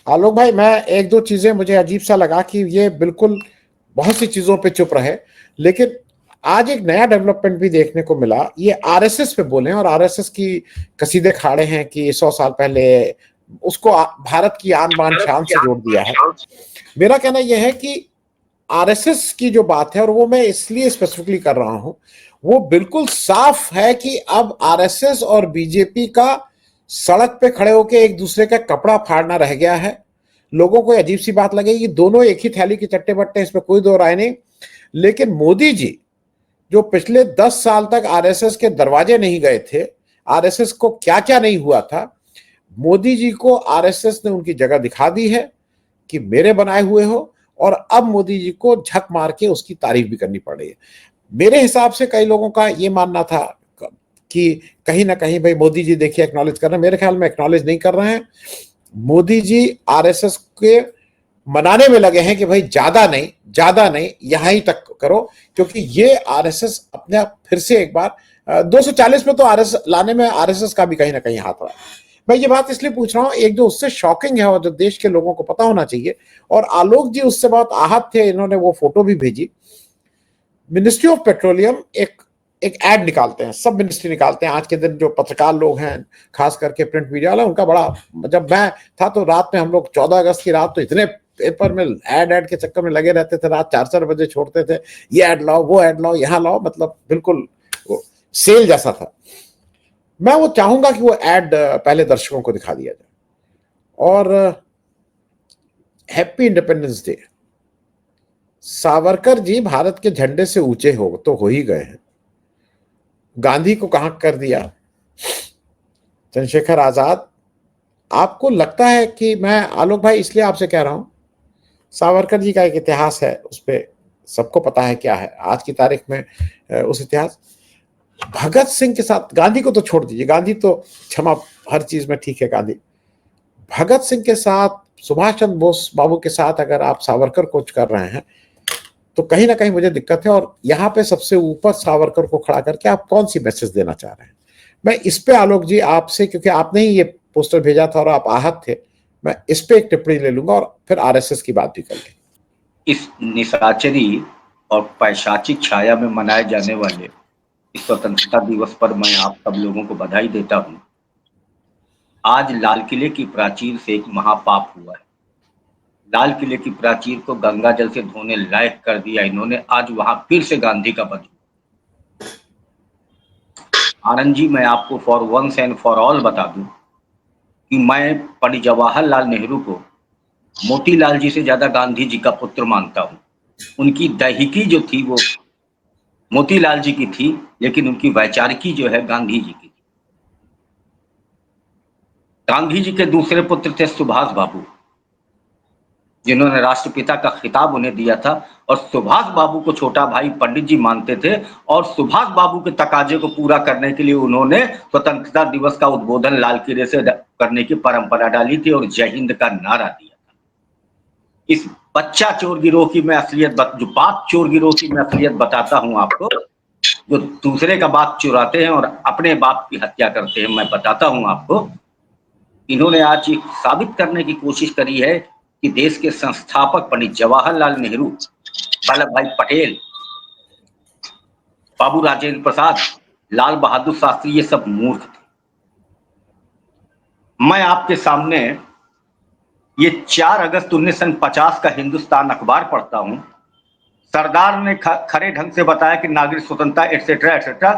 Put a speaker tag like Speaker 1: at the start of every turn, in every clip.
Speaker 1: आलोक भाई, मैं एक दो चीजें मुझे अजीब सा लगा कि ये बिल्कुल बहुत सी चीजों पे चुप रहे, लेकिन आज एक नया डेवलपमेंट भी देखने को मिला। ये आरएसएस पे बोले और आरएसएस की कसीदे खाड़े हैं कि 100 साल पहले उसको भारत की आन बान शान से जोड़ दिया है। मेरा कहना यह है कि आरएसएस की जो बात है, और वो मैं इसलिए स्पेसिफिकली कर रहा हूं, वो बिल्कुल साफ है कि अब आरएसएस और बीजेपी का सड़क पे खड़े होकर एक दूसरे का कपड़ा फाड़ना रह गया है। लोगों को अजीब सी बात लगेगी, दोनों एक ही थैली के चट्टे बट्टे, इसमें कोई दो राय नहीं। लेकिन मोदी जी जो पिछले 10 साल तक आरएसएस के दरवाजे नहीं गए थे, आरएसएस को क्या क्या नहीं हुआ था, मोदी जी को आरएसएस ने उनकी जगह दिखा दी है कि मेरे बनाए हुए हो, और अब मोदी जी को झक मार के उसकी तारीफ भी करनी पड़ रही है। मेरे हिसाब से कई लोगों का ये मानना था कि कहीं ना कहीं भाई मोदी जी देखिए एक्नॉलेज कर रहे हैं, मेरे ख्याल में एक्नॉलेज नहीं कर रहे हैं। मोदी जी आरएसएस के मनाने में लगे हैं कि भाई ज्यादा नहीं, यहां ही तक करो, क्योंकि ये आरएसएस अपने आप फिर से एक बार 240 में तो आरएसएस लाने में आरएसएस का भी कहीं ना कहीं हाथ रहा है। मैं ये बात इसलिए पूछ रहा हूं, एक जो उससे शॉकिंग है और जो देश के लोगों को पता होना चाहिए, और आलोक जी उससे बहुत आहत थे, इन्होंने वो फोटो भी भेजी। मिनिस्ट्री ऑफ पेट्रोलियम एक एक एड निकालते हैं, सब मिनिस्ट्री निकालते हैं। आज के दिन जो पत्रकार लोग हैं, खास करके प्रिंट मीडिया वाला, उनका बड़ा, जब मैं था तो रात में हम लोग 14 अगस्त की रात तो इतने पेपर में एड के चक्कर में लगे रहते थे, रात 4-4 बजे छोड़ते थे, ये एड लाओ, वो एड लाओ, यहाँ लाओ, मतलब बिल्कुल वो सेल जैसा था। मैं वो चाहूंगा कि वो एड पहले दर्शकों को दिखा दिया जाए। और happy independence day. Savarkar ji Bharat के झंडे से ऊंचे हो ही गए हैं। गांधी को कहां कर दिया, चंद्रशेखर आजाद। आपको लगता है कि, मैं आलोक भाई इसलिए आपसे कह रहा हूं, सावरकर जी का एक इतिहास है, उस पर सबको पता है क्या है आज की तारीख में उस इतिहास। भगत सिंह के साथ, गांधी को तो छोड़ दीजिए, गांधी तो क्षमा हर चीज में ठीक है गांधी, भगत सिंह के साथ, सुभाष चंद्र बोस बाबू के साथ अगर आप सावरकर को कर रहे हैं तो कहीं ना कहीं मुझे दिक्कत है। और यहाँ पे सबसे ऊपर सावरकर को खड़ा करके आप कौन सी मैसेज देना चाह रहे हैं? मैं इस पे आलोक जी आपसे, क्योंकि आपने ही ये पोस्टर भेजा था और आप आहत थे, मैं इस पे एक टिप्पणी ले लूंगा और फिर आरएसएस की बात भी कर लेंगे।
Speaker 2: इस निशाचरी और पैशाचिक छाया में मनाए जाने वाले इस स्वतंत्रता दिवस पर मैं आप सब लोगों को बधाई देता हूं। आज लाल किले की प्राचीर से एक महापाप हुआ है। लाल किले की प्राचीर को गंगा जल से धोने लायक कर दिया इन्होंने। आज वहां फिर से गांधी का वध। आनंद जी, मैं आपको for once and for all बता दूं कि मैं पंडित जवाहरलाल नेहरू को मोतीलाल जी से ज्यादा गांधी जी का पुत्र मानता हूं। उनकी दैहिकी जो थी वो मोतीलाल जी की थी, लेकिन उनकी वैचारिकी जो है गांधी जी की थी। गांधी जी के दूसरे पुत्र थे सुभाष बाबू, जिन्होंने राष्ट्रपिता का खिताब उन्हें दिया था, और सुभाष बाबू को छोटा भाई पंडित जी मानते थे, और सुभाष बाबू के तकाजे को पूरा करने के लिए उन्होंने स्वतंत्रता दिवस का उद्बोधन लाल किले से करने की परंपरा डाली थी और जय हिंद का नारा दिया था। इस बच्चा चोर गिरोह की मैं असलियत, जो बाप चोर गिरोह की मैं असलियत बताता हूं आपको, जो दूसरे का बाप चुराते हैं और अपने बाप की हत्या करते हैं, मैं बताता हूं आपको। इन्होंने आज साबित करने की कोशिश करी है कि देश के संस्थापक पंडित जवाहरलाल नेहरू, वल्लभ भाई पटेल, बाबू राजेंद्र प्रसाद, लाल बहादुर शास्त्री, ये सब मूर्ख थे। मैं आपके सामने ये 4 अगस्त 1950 का हिंदुस्तान अखबार पढ़ता हूं। सरदार ने खरे ढंग से बताया कि नागरिक स्वतंत्रता एटसेट्रा एटसेट्रा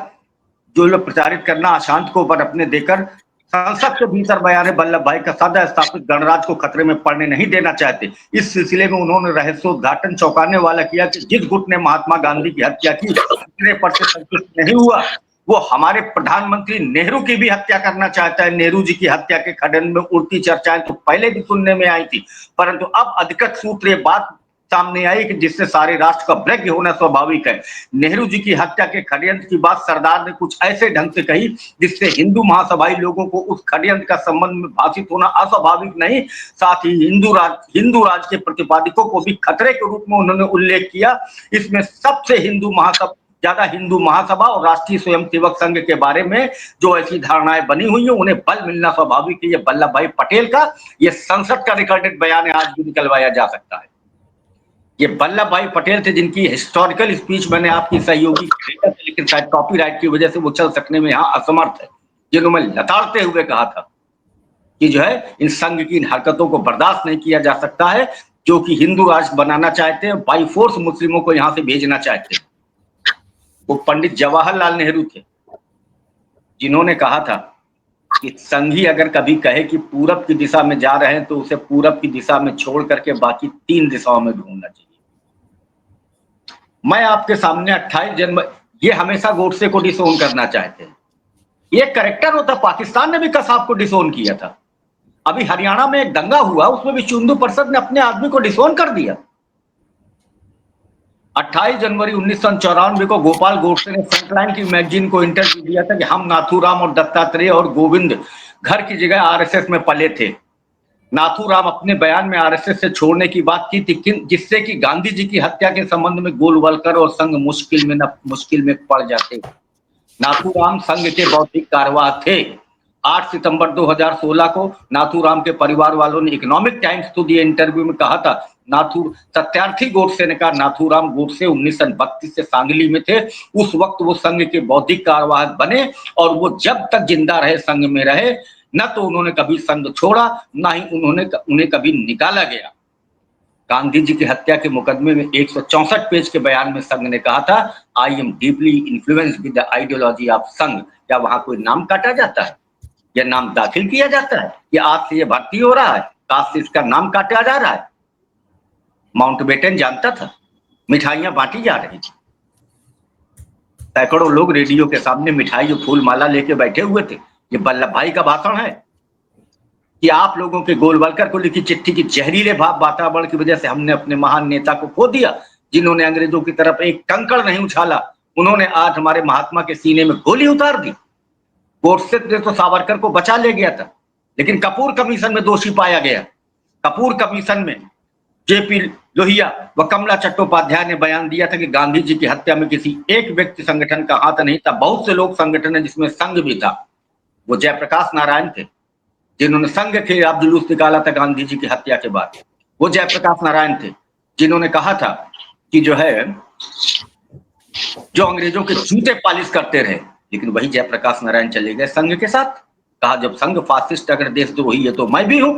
Speaker 2: जो लोग प्रचारित करना अशांत को अपने देकर संसद के भीतर बयान वल्लभ भाई का सदा स्थापित गणराज्य को खतरे में पड़ने नहीं देना चाहते। इस सिलसिले में उन्होंने रहस्योद्घाटन चौंकाने वाला किया कि जिस गुट ने महात्मा गांधी की हत्या की, इतने पर से संतुष्ट नहीं हुआ, वो हमारे प्रधानमंत्री नेहरू की भी हत्या करना चाहता है। नेहरू जी की हत्या के खंडन में उड़ती चर्चाएं तो पहले भी सुनने में आई थी, परंतु अब अधिकृत सूत्र ये बात सामने आई कि जिससे सारे राष्ट्र का ब्रेक होना स्वाभाविक है। नेहरू जी की हत्या के षड्यंत्र की बात सरदार ने कुछ ऐसे ढंग से कही जिससे हिंदू महासभाई लोगों को उस षड्यंत्र का संबंध में भाषित होना अस्वाभाविक नहीं, साथ ही हिंदू राज के प्रतिपादकों को भी खतरे के रूप में उन्होंने उल्लेख किया। इसमें सबसे हिंदू ज्यादा हिंदू महासभा और राष्ट्रीय स्वयंसेवक संघ के बारे में जो ऐसी धारणाएं बनी हुई है उन्हें बल मिलना स्वाभाविक है। ये वल्लभ भाई पटेल का ये संसद का रिकॉर्डेड बयान है, आज भी निकलवाया जा सकता है। ये वल्लभ भाई पटेल थे जिनकी हिस्टोरिकल स्पीच मैंने आपकी सहयोगी भेजा था, लेकिन शायद कॉपीराइट की वजह से वो चल सकने में यहाँ असमर्थ है, जिन्होंने लताड़ते हुए कहा था कि जो है इन संघ की इन हरकतों को बर्दाश्त नहीं किया जा सकता है, जो कि हिंदू राष्ट्र बनाना चाहते हैं, बाई फोर्स मुस्लिमों को यहां से भेजना चाहते हैं। वो पंडित जवाहरलाल नेहरू थे जिन्होंने कहा था कि संघी अगर कभी कहे कि पूरब की दिशा में जा रहे हैं तो उसे पूरब की दिशा में छोड़ करके बाकी 3 दिशाओं में घूमना चाहिए। मैं आपके सामने 28 जनवरी, ये हमेशा गोडसे को डिसोन करना चाहते हैं। ये करेक्टर होता, पाकिस्तान ने भी कसाब को डिसोन किया था। अभी हरियाणा में एक दंगा हुआ, उसमें भी हिंदू परिषद ने अपने आदमी को डिसोन कर दिया। 28 जनवरी 1994 को गोपाल गोडसे ने फ्रंटलाइन की मैगजीन को इंटरव्यू दिया था कि हम नाथूराम और दत्तात्रेय और गोविंद घर की जगह आरएसएस में पले थे। नाथूराम अपने बयान में आरएसएस से छोड़ने की बात की थी, जिससे कि गांधी जी की हत्या के संबंध में गोलवलकर और संघ मुश्किल में पड़ जाते। नाथूराम संघ के बौद्धिक कारवाह थे। 8 सितंबर 2016 को नाथूराम के परिवार वालों ने इकोनॉमिक टाइम्स को दिए इंटरव्यू में कहा था, सत्यार्थी गोडसे ने कहा नाथूराम गोडसे 1932 से सांगली में थे। उस वक्त वो संघ के बौद्धिक कार्यवाहक बने और वो जब तक जिंदा रहे संघ में रहे, न तो उन्होंने कभी संघ छोड़ा, ना ही उन्हें कभी निकाला गया। गांधी जी की हत्या के मुकदमे में 164 पेज के बयान में संघ ने कहा था, I am deeply influenced with the ideology of संघ। क्या वहां कोई नाम काटा जाता है या नाम दाखिल किया जाता है कि आज से ये भर्ती हो रहा है, आज से इसका नाम काटा जा रहा है? माउंटबेटन जानता था, मिठाइयां बांटी जा रही थी, सैकड़ों लोग रेडियो के सामने मिठाई और फूल माला लेके बैठे हुए थे। ये वल्लभ भाई का भाषण है कि आप लोगों के गोलवलकर को लिखी चिट्ठी की जहरीले भाव वातावरण की वजह से हमने अपने महान नेता को खो दिया, जिन्होंने अंग्रेजों की तरफ एक कंकड़ नहीं उछाला। उन्होंने आज हमारे महात्मा के सीने में गोली उतार दी। गोडसे ने तो सावरकर को बचा ले गया था, लेकिन कपूर कमीशन में दोषी पाया गया। कपूर कमीशन में जेपी लोहिया व कमला चट्टोपाध्याय ने बयान दिया था कि गांधी जी की हत्या में किसी एक व्यक्ति संगठन का हाथ नहीं था, बहुत से लोग संगठन है जिसमें संघ भी था। वो जयप्रकाश नारायण थे जिन्होंने संघ के खिलाफ जुलूस निकाला था गांधी जी की हत्या के बाद। वो जयप्रकाश नारायण थे जिन्होंने कहा था कि जो है जो अंग्रेजों के जूते पालिश करते रहे, लेकिन वही जयप्रकाश नारायण चले गए संघ के साथ। कहा जब संघ फासिस्ट अगर देशद्रोही है तो मैं भी हूं।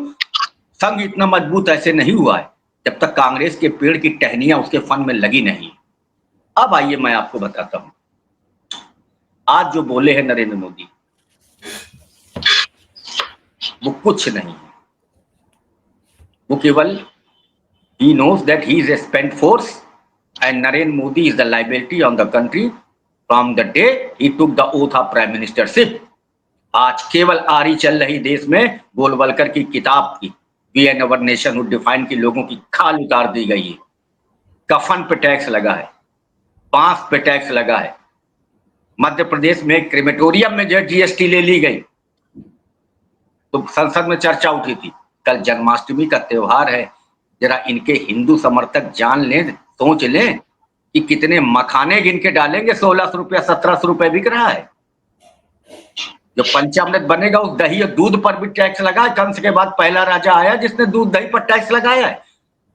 Speaker 2: संघ इतना मजबूत ऐसे नहीं हुआ है जब तक कांग्रेस के पेड़ की टहनियां उसके फन में लगी नहीं। अब आइए मैं आपको बताता हूं, आज जो बोले हैं नरेंद्र मोदी वो कुछ नहीं है, वो केवल he knows that he is a spent force and Narendra Modi is the liability on the country from the day he took the oath of prime ministership। आज केवल आरी चल रही देश में गोलवलकर की किताब की we and our nationhood define की लोगों की खाल उतार दी गई है। कफन पे टैक्स लगा है, बांस पे टैक्स लगा है। मध्य प्रदेश में क्रिमेटोरियम में जो जीएसटी ले ली गई तो संसद में चर्चा उठी थी। कल जन्माष्टमी का त्योहार है, जरा इनके हिंदू समर्थक जान लें, सोच लें कि कितने मखाने गिन के डालेंगे। 1600 रुपया 1700 रुपए बिक रहा है। जो पंचामृत बनेगा उस दही और दूध पर भी टैक्स लगा है। कंस के बाद पहला राजा आया जिसने दूध दही पर टैक्स लगाया है।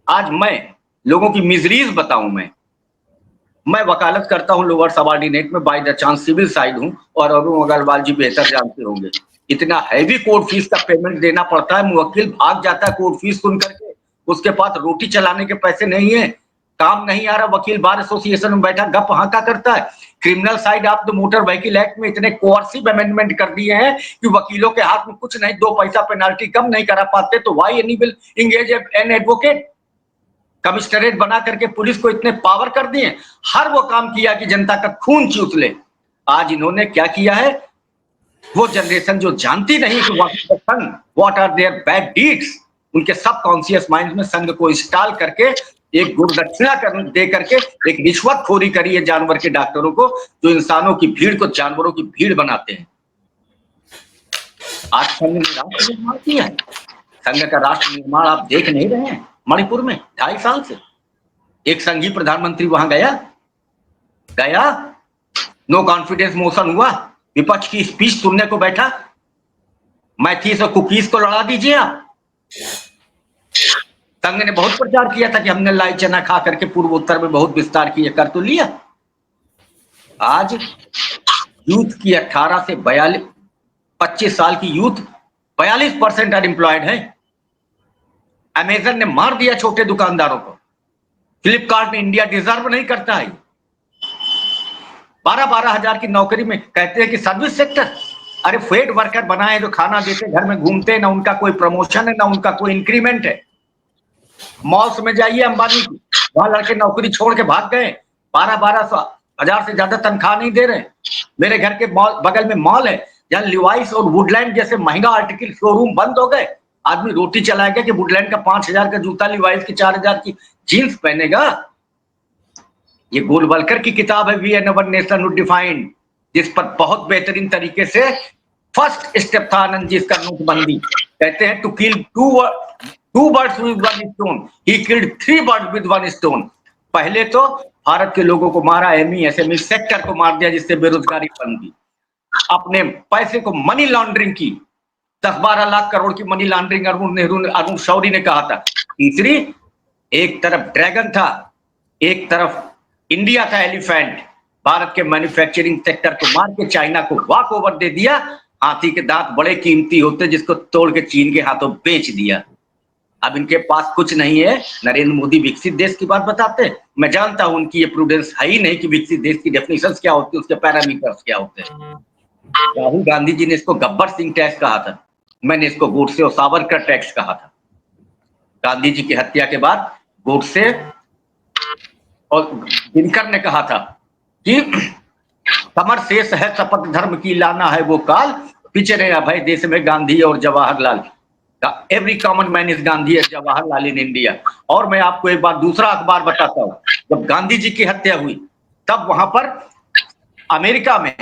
Speaker 2: आज मैं लोगों की मिजरीज बताऊं, मैं वकालत करता हूं लोअर सबऑर्डिनेट में, by the chance civil side हूं, और अरुण अग्रवाल जी बेहतर जानते होंगे। इतना हैवी कोर्ट फीस का पेमेंट देना पड़ता है, मुवक्किल भाग जाता है कोर्ट फीस सुन करके, उसके पास रोटी चलाने के पैसे नहीं है, काम नहीं आ रहा, वकील बार एसोसिएशन में बैठा गप हाका करता है। Criminal side of the motor vehicle act में इतने कोर्सिव अमेंडमेंट कर दिए हैं कि वकीलों के हाथ में कुछ नहीं, 2 पैसा पेनाल्टी कम नहीं करा पाते, तो why any will engage an advocate. Commissionerate बना करके पुलिस को इतने पावर कर दिए, हर वो काम किया कि जनता का खून चूस ले। आज इन्होंने क्या किया है, वो जनरेशन जो जानती नहीं कि what are their bad deeds, उनके सब कॉन्शियस माइंड में संघ को इंस्टॉल करके एक गुरदक्षिणा दे करके एक रिश्वतखोरी करी है जानवर के डॉक्टरों को, जो इंसानों की भीड़ को जानवरों की भीड़ बनाते हैं। आज संघ ने राष्ट्र निर्माण किया है। संघ का राष्ट्र निर्माण आप देख नहीं रहे हैं। मणिपुर में 2.5 साल से एक संघी प्रधानमंत्री वहां गया नो कॉन्फिडेंस मोशन हुआ, विपक्ष की स्पीच सुनने को बैठा, मैथीस और कुकीज को लड़ा दीजिए आप। संघ ने बहुत प्रचार किया था कि हमने लाई चना खा करके पूर्वोत्तर में बहुत विस्तार किए, कर तो लिया। आज यूथ की 18 से 25 साल की यूथ 42% अनएम्प्लॉयड है। अमेजन ने मार दिया छोटे दुकानदारों को, फ्लिपकार्ट ने इंडिया डिजर्व नहीं करता है। 12-12 हजार की नौकरी में कहते हैं कि सर्विस सेक्टर, अरे फेड वर्कर बनाए जो खाना देते, घर में घूमते, ना उनका कोई प्रमोशन है ना उनका कोई इंक्रीमेंट है। मॉल्स में जाइए अंबानी की, वहां लड़के नौकरी छोड़ के भाग गए, 12-12 हजार से ज्यादा तनख्वाह नहीं दे रहे। मेरे घर के बगल में मॉल है जहां लिवाइस और वुडलैंड जैसे महंगा आर्टिकल शोरूम बंद हो गए। आदमी रोटी चलाएगा कि वुडलैंड का 5,000 का जूता, लिवाइस की 4,000 की जीन्स पहनेगा। ये गोलवलकर की किताब है we and our nationhood defined, जिस पर बहुत बेहतरीन तरीके से फर्स्ट स्टेप था आनंद जी इसका नोटबंदी। कहते हैं to kill two birds with one stone, he killed 3 birds with one stone. पहले तो भारत के लोगों को मारा, एमई एसएमई सेक्टर को मार दिया जिससे बेरोजगारी बंदी, अपने पैसे को मनी लॉन्ड्रिंग की, 10-12 लाख करोड़ की मनी लॉन्ड्रिंग अरुण शौरी ने कहा था। तीसरी, एक तरफ ड्रैगन था, एक तरफ इंडिया था एलिफेंट। भारत के मैन्युफैक्चरिंग सेक्टर को मार के चाइना को वॉक ओवर दे दिया। हाथी के दांत बड़े कीमती होते, जिसको तोड़ के चीन के हाथों बेच दिया। अब इनके पास कुछ नहीं है। नरेंद्र मोदी विकसित देश की बात बताते हैं, मैं जानता हूं उनकी ये प्रूडेंस है ही नहीं कि विकसित देश की डेफिनेशंस क्या होती है, उसके पैरामीटर्स क्या होते हैं। राहुल गांधी जी ने इसको गब्बर सिंह टैक्स कहा था, मैंने इसको गोडसे और सावरकर टैक्स कहा था। गांधी जी की हत्या के बाद गोडसे और दिनकर ने कहा था कि समर शेष है शपथ धर्म की, लाना है वो काल, पिछड़े अभय देश में गांधी और Jawaharlal. Every common man is Gandhi and Jawaharlal in India. और मैं आपको एक बार दूसरा अखबार बताता हूं, जब गांधी जी की हत्या हुई तब वहां पर अमेरिका में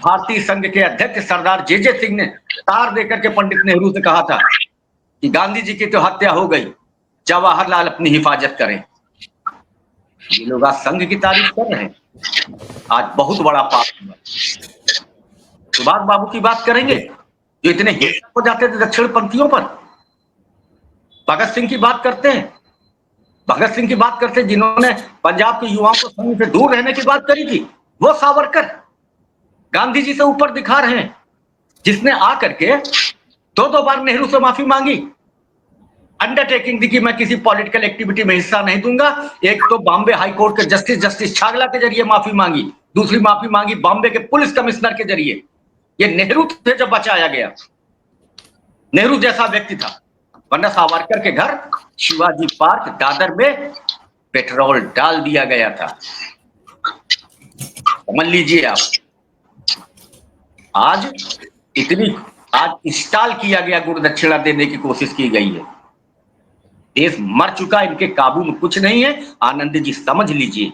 Speaker 2: भारतीय संघ के अध्यक्ष सरदार जे सिंह ने तार देकर के पंडित नेहरू से कहा था कि गांधी जी की तो हत्या हो गई, जवाहरलाल अपनी हिफाजत करें। ये लोग आज संघ की तारीफ कर रहे हैं, आज बहुत बड़ा पाप हुआ। सुभाष बाबू की बात करेंगे जो इतने हिंसक हो जाते थे दक्षिण पंथियों पर। भगत सिंह की बात करते हैं, भगत सिंह की बात करते हैं जिन्होंने पंजाब के युवाओं को संघ से दूर रहने की बात करी थी। वो सावरकर गांधी जी से ऊपर दिखा रहे हैं, जिसने आकर के 2-2 बार नेहरू से माफी मांगी, अंडरटेकिंग दी कि मैं किसी पॉलिटिकल एक्टिविटी में हिस्सा नहीं दूंगा। एक तो बॉम्बे हाई कोर्ट के जस्टिस छागला के जरिए माफी मांगी, दूसरी माफी मांगी बॉम्बे के पुलिस कमिश्नर के जरिए। ये नेहरू थे जब बचाया गया, नेहरू जैसा व्यक्ति था, वरना सावरकर के घर शिवाजी पार्क दादर में पेट्रोल डाल दिया गया था। समझ लीजिए आप, आज इंस्टॉल किया गया, गुरु दक्षिणा देने की कोशिश की गई है। देश मर चुका, इनके काबू में कुछ नहीं है। आनंद जी समझ लीजिए,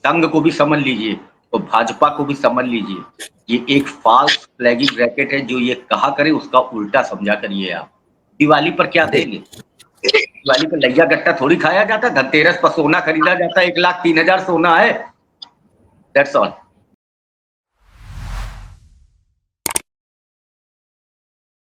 Speaker 2: संघ को भी समझ लीजिए और भाजपा को भी समझ लीजिए, ये एक फॉल्स फ्लैगिंग रैकेट है। जो ये कहा करे उसका उल्टा समझा करिए आप। दिवाली पर क्या देंगे? दिवाली पर लैया गट्टा थोड़ी खाया जाता, धनतेरस पर सोना खरीदा जाता, 1,03,000 सोना है, दैट्स ऑल।